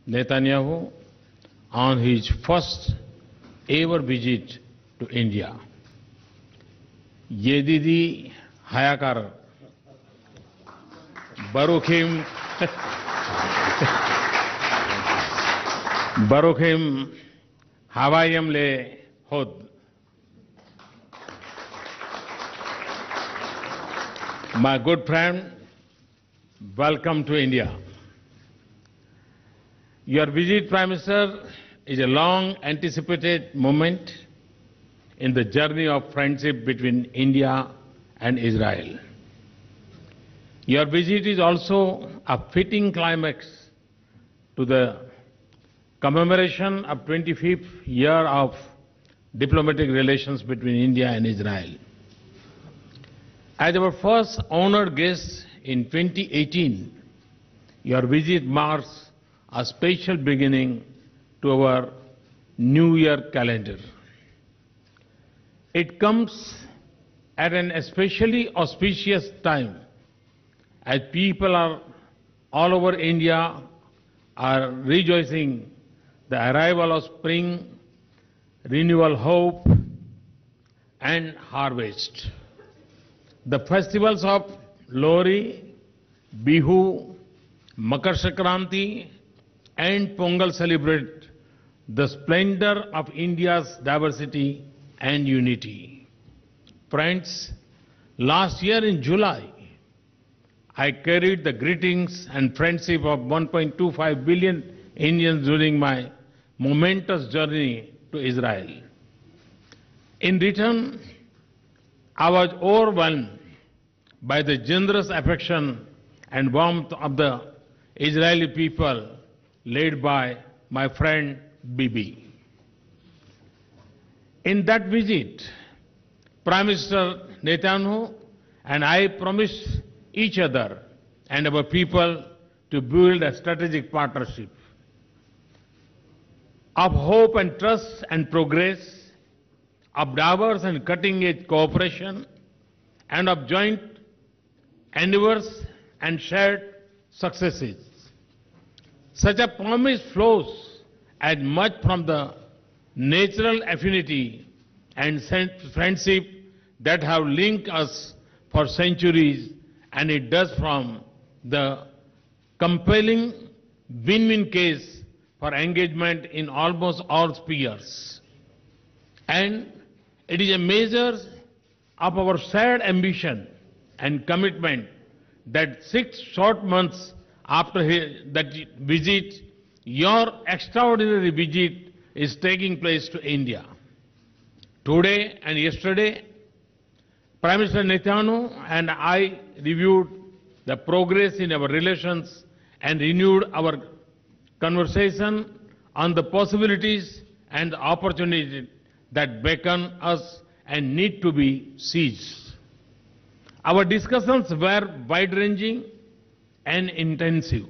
Netanyahu on his first ever visit to India. Yedidi Hayakar Baruchim Baruchim Havayam Le Hod. My good friend, welcome to India. Your visit, Prime Minister, is a long anticipated moment in the journey of friendship between India and Israel. Your visit is also a fitting climax to the commemoration of 25th year of diplomatic relations between India and Israel. As our first honored guest in 2018, your visit marks a special beginning to our New Year calendar. It comes at an especially auspicious time as people all over India are rejoicing the arrival of spring, renewal hope and harvest. The festivals of Lohri, Bihu, Makar Sankranti and Pongal celebrate the splendor of India's diversity and unity. Friends, last year in July, I carried the greetings and friendship of 1.25 billion Indians during my momentous journey to Israel. In return, I was overwhelmed by the generous affection and warmth of the Israeli people led by my friend Bibi. In that visit, Prime Minister Netanyahu and I promised each other and our people to build a strategic partnership of hope and trust and progress, of diverse and cutting-edge cooperation, and of joint endeavors and shared successes. Such a promise flows as much from the natural affinity and friendship that have linked us for centuries, and it does from the compelling win-win case for engagement in almost all spheres. And it is a measure of our shared ambition and commitment that 6 short months after that visit, your extraordinary visit is taking place to India. Today and yesterday, Prime Minister Netanyahu and I reviewed the progress in our relations and renewed our conversation on the possibilities and opportunities that beckon us and need to be seized. Our discussions were wide-ranging and intensive.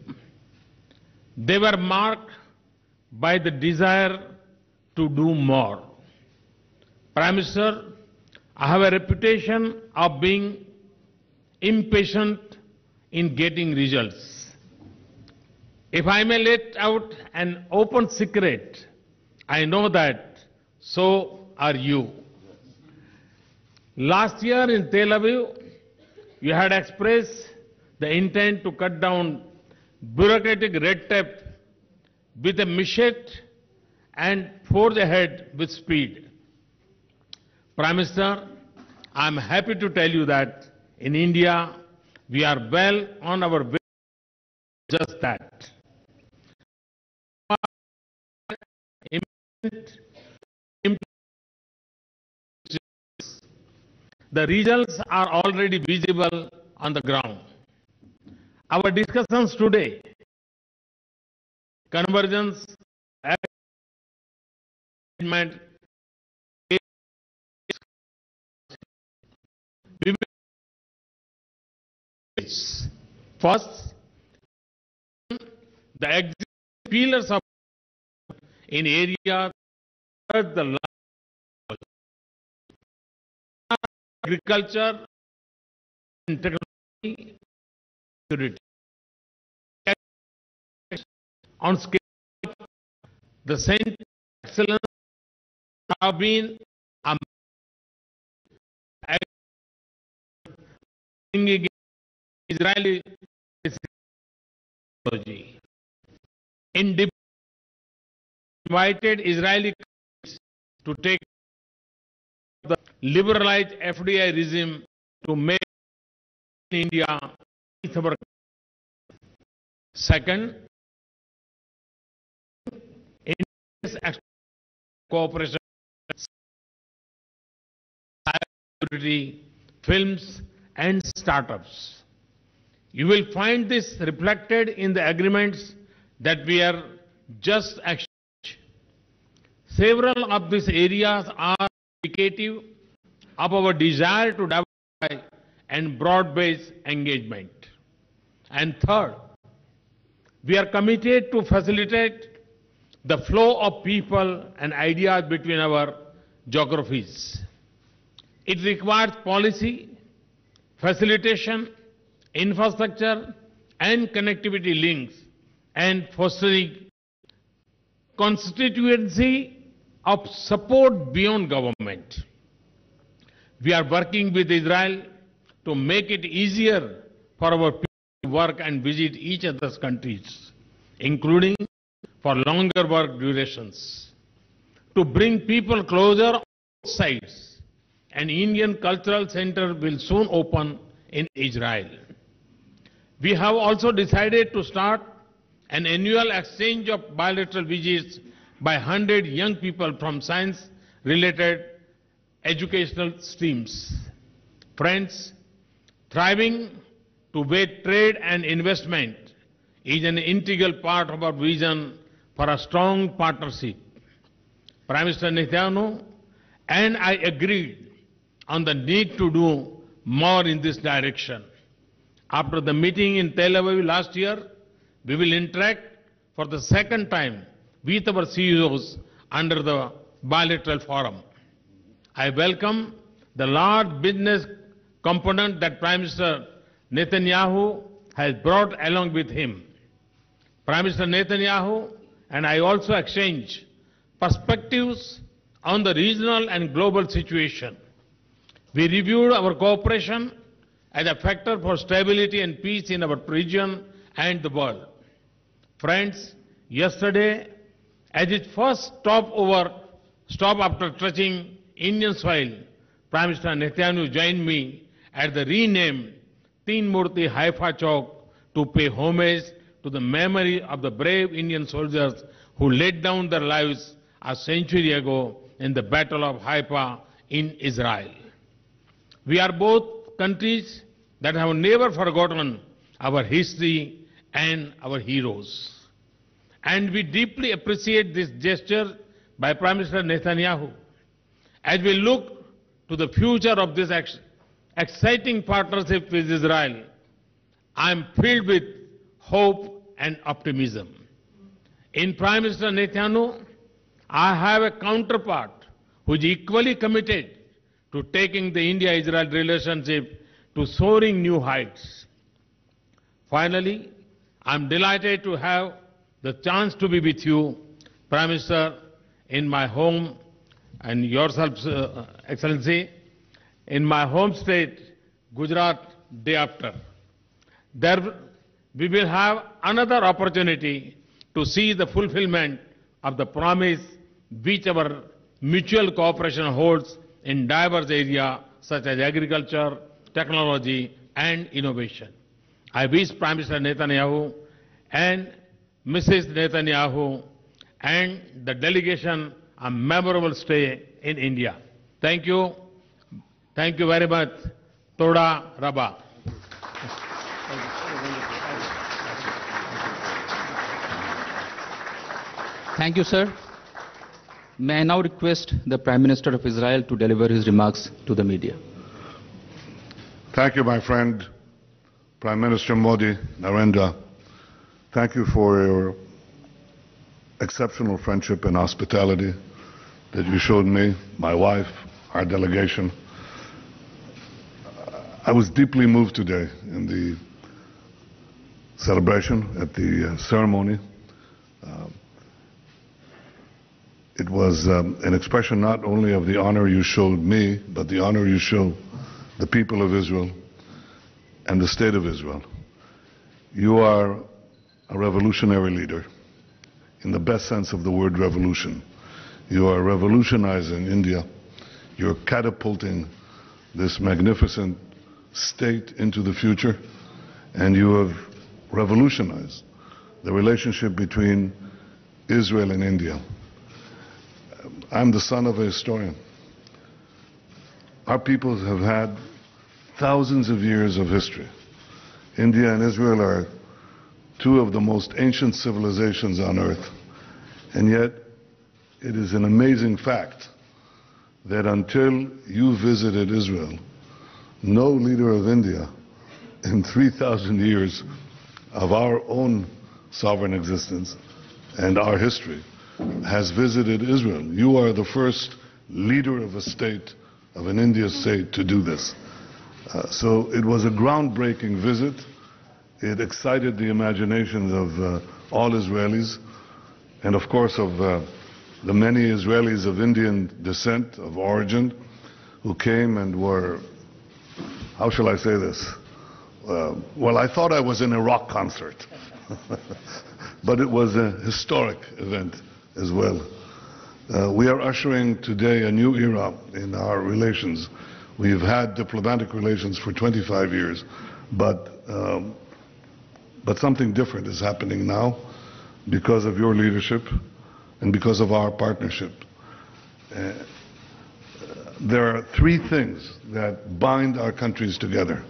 They were marked by the desire to do more. Prime Minister, I have a reputation of being impatient in getting results. If I may let out an open secret, I know that so are you. Last year in Tel Aviv, you had expressed the intent to cut down bureaucratic red tape with a machete and forge ahead with speed. Prime Minister, I am happy to tell you that in India, we are well on our way to just that. The results are already visible on the ground. Our discussions today, convergence, engagement, we will first, the existing pillars of in areas the land, agriculture and technology, security. On scale The Center of Excellence have been a Israeli technology. Invited Israeli to take the liberalized FDI regime to make India. Second, India's cooperation, security, films and startups. You will find this reflected in the agreements that we are just exchanged. Several of these areas are indicative of our desire to diversify and broad-based engagement. And third, we are committed to facilitate the flow of people and ideas between our geographies. It requires policy, facilitation, infrastructure and connectivity links, and fostering constituency of support beyond government. We are working with Israel to make it easier for our people to work and visit each other's countries, including for longer work durations. To bring people closer on both sides, an Indian Cultural Center will soon open in Israel. We have also decided to start an annual exchange of bilateral visits by 100 young people from science-related educational streams. Friends, thriving to wage trade and investment is an integral part of our vision for a strong partnership. Prime Minister Netanyahu and I agreed on the need to do more in this direction. After the meeting in Tel Aviv last year, we will interact for the second time with our CEOs under the bilateral forum. I welcome the large business component that Prime Minister Netanyahu has brought along with him. Prime Minister Netanyahu and I also exchange perspectives on the regional and global situation. We reviewed our cooperation as a factor for stability and peace in our region and the world. Friends, yesterday, as its first stop after touching Indian soil, Prime Minister Netanyahu joined me at the renamed Teen Murti Haifa Chowk to pay homage to the memory of the brave Indian soldiers who laid down their lives a century ago in the Battle of Haifa in Israel. We are both countries that have never forgotten our history and our heroes. And we deeply appreciate this gesture by Prime Minister Netanyahu. As we look to the future of this exciting partnership with Israel, I am filled with hope and optimism. In Prime Minister Netanyahu, I have a counterpart who is equally committed to taking the India-Israel relationship to soaring new heights. Finally, I am delighted to have the chance to be with you, Prime Minister, in my home, and yourself, Excellency, in my home state, Gujarat, day after. There we will have another opportunity to see the fulfillment of the promise which our mutual cooperation holds in diverse areas such as agriculture, technology and innovation. I wish Prime Minister Netanyahu and Mrs. Netanyahu and the delegation a memorable stay in India. Thank you. Thank you very much. Toda Rabba. Thank you, sir. May I now request the Prime Minister of Israel to deliver his remarks to the media. Thank you, my friend, Prime Minister Modi, Narendra. Thank you for your exceptional friendship and hospitality that you showed me, my wife, our delegation. I was deeply moved today in the celebration, at the ceremony. It was an expression not only of the honor you showed me, but the honor you show the people of Israel and the State of Israel. You are a revolutionary leader, in the best sense of the word revolution. You are revolutionizing India. You're catapulting this magnificent state into the future, and you have revolutionized the relationship between Israel and India. I'm the son of a historian. Our peoples have had thousands of years of history. India and Israel are two of the most ancient civilizations on earth, and yet it is an amazing fact that until you visited Israel, no leader of India in 3,000 years of our own sovereign existence and our history has visited Israel. You are the first leader of a state, of an Indian state, to do this. So it was a groundbreaking visit. It excited the imaginations of all Israelis, and of course of the many Israelis of Indian descent, of origin, who came and were, how shall I say this? Well, I thought I was in a rock concert, but it was a historic event as well. We are ushering today a new era in our relations. We've had diplomatic relations for 25 years, but something different is happening now because of your leadership and because of our partnership. There are three things that bind our countries together.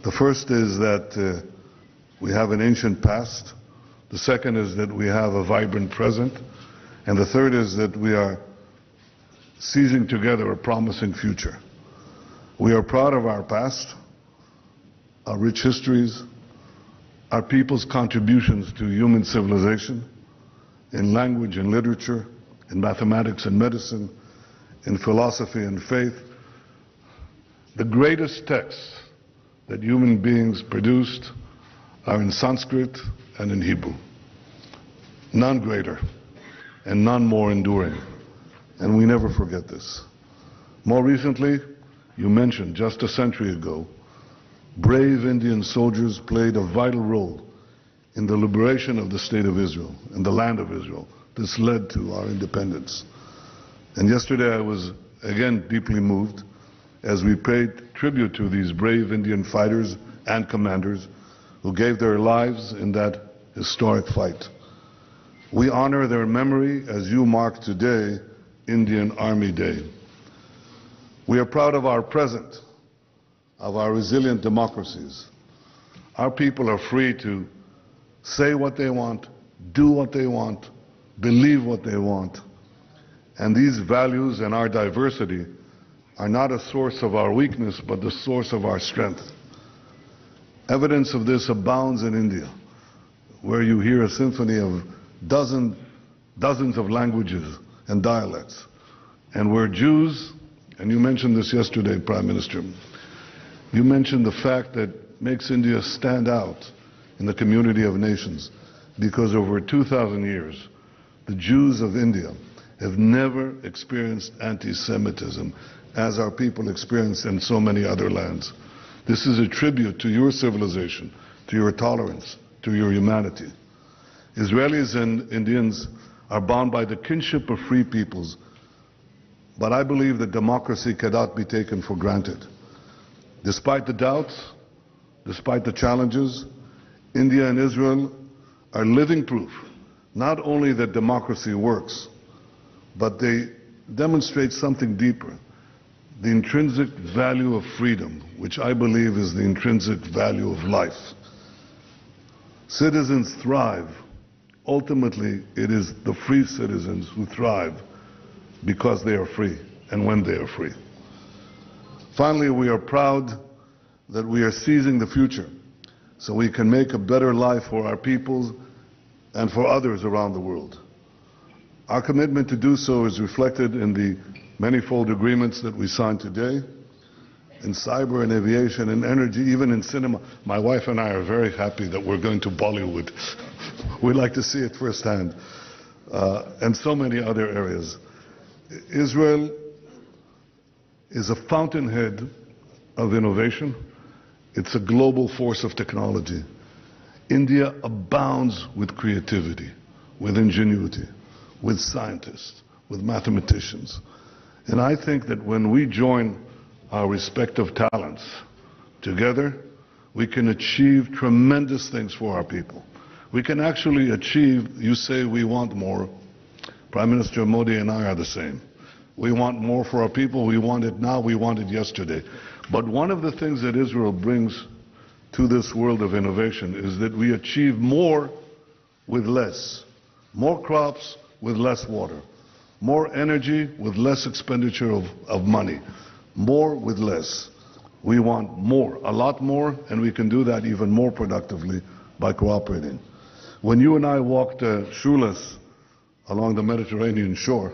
The first is that we have an ancient past. The second is that we have a vibrant present. And the third is that we are seizing together a promising future. We are proud of our past, our rich histories, our people's contributions to human civilization, in language and literature, in mathematics and medicine, in philosophy and faith. The greatest texts that human beings produced are in Sanskrit and in Hebrew. None greater and none more enduring. And we never forget this. More recently, you mentioned just a century ago, brave Indian soldiers played a vital role in the liberation of the State of Israel and the land of Israel. This led to our independence. And yesterday I was again deeply moved as we paid tribute to these brave Indian fighters and commanders who gave their lives in that historic fight. We honor their memory as you mark today Indian Army Day. We are proud of our present, of our resilient democracies. Our people are free to say what they want, do what they want, believe what they want. And these values and our diversity are not a source of our weakness, but the source of our strength. Evidence of this abounds in India, where you hear a symphony of dozens of languages and dialects, and where Jews, and you mentioned this yesterday, Prime Minister, you mentioned the fact that makes India stand out in the community of nations, because over 2,000 years, the Jews of India have never experienced anti-Semitism as our people experience in so many other lands. This is a tribute to your civilization, to your tolerance, to your humanity. Israelis and Indians are bound by the kinship of free peoples, but I believe that democracy cannot be taken for granted. Despite the doubts, despite the challenges, India and Israel are living proof, not only that democracy works, but they demonstrate something deeper, the intrinsic value of freedom, which I believe is the intrinsic value of life. Citizens thrive. Ultimately, it is the free citizens who thrive because they are free and when they are free. Finally, we are proud that we are seizing the future so we can make a better life for our peoples and for others around the world. Our commitment to do so is reflected in the manifold agreements that we signed today, in cyber and aviation and energy, even in cinema. My wife and I are very happy that we're going to Bollywood. We like to see it firsthand. and so many other areas. Israel is a fountainhead of innovation. It's a global force of technology. India abounds with creativity, with ingenuity, with scientists, with mathematicians. And I think that when we join our respective talents together, we can achieve tremendous things for our people. We can actually achieve, you say we want more. Prime Minister Modi and I are the same. We want more for our people. We want it now. We want it yesterday. But one of the things that Israel brings to this world of innovation is that we achieve more with less. More crops with less water. More energy with less expenditure of money. More with less. We want more, a lot more, and we can do that even more productively by cooperating. When you and I walked shoeless along the Mediterranean shore,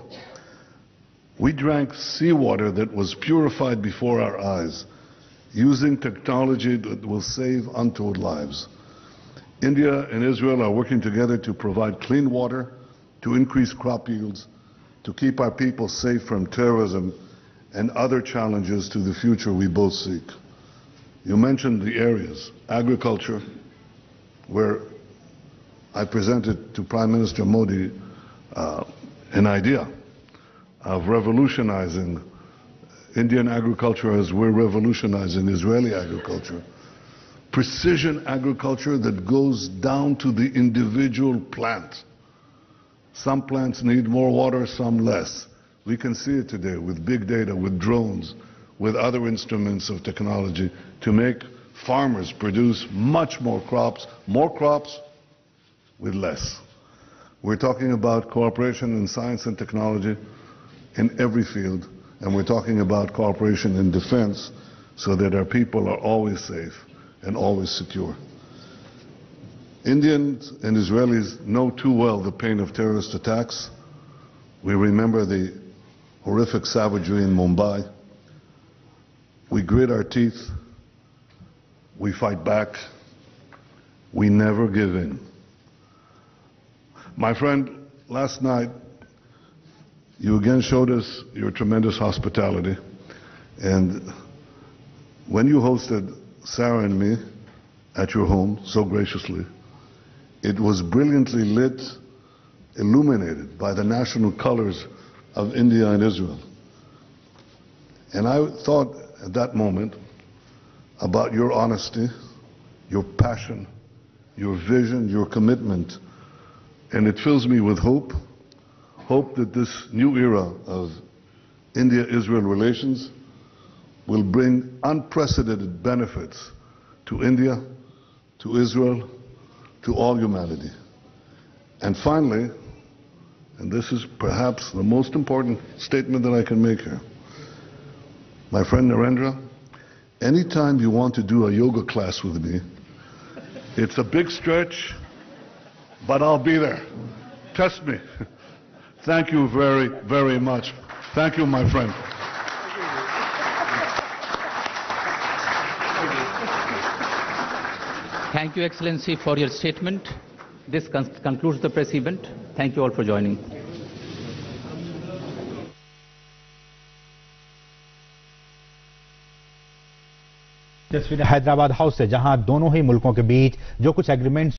we drank seawater that was purified before our eyes, using technology that will save untold lives. India and Israel are working together to provide clean water, to increase crop yields, to keep our people safe from terrorism and other challenges to the future we both seek. You mentioned the areas, agriculture, where I presented to Prime Minister Modi an idea of revolutionizing Indian agriculture as we're revolutionizing Israeli agriculture. Precision agriculture that goes down to the individual plant. Some plants need more water, some less. We can see it today with big data, with drones, with other instruments of technology to make farmers produce much more crops with less. We're talking about cooperation in science and technology in every field, and we're talking about cooperation in defense so that our people are always safe and always secure. Indians and Israelis know too well the pain of terrorist attacks. We remember the horrific savagery in Mumbai. We grit our teeth. We fight back. We never give in. My friend, last night, you again showed us your tremendous hospitality. And when you hosted Sarah and me at your home so graciously, it was brilliantly lit, illuminated by the national colors of India and Israel. And I thought at that moment about your honesty, your passion, your vision, your commitment. And it fills me with hope that this new era of India-Israel relations will bring unprecedented benefits to India, to Israel, to all humanity. And finally, and this is perhaps the most important statement that I can make here, my friend Narendra, anytime you want to do a yoga class with me, it's a big stretch, but I'll be there. Trust me. Thank you very, very much. Thank you, my friend. Thank you, Excellency, for your statement. This concludes the press event. Thank you all for joining. तस्वीरें Hyderabad house से, जहां दोनों ही मुल्कों के बीच जो कुछ agreement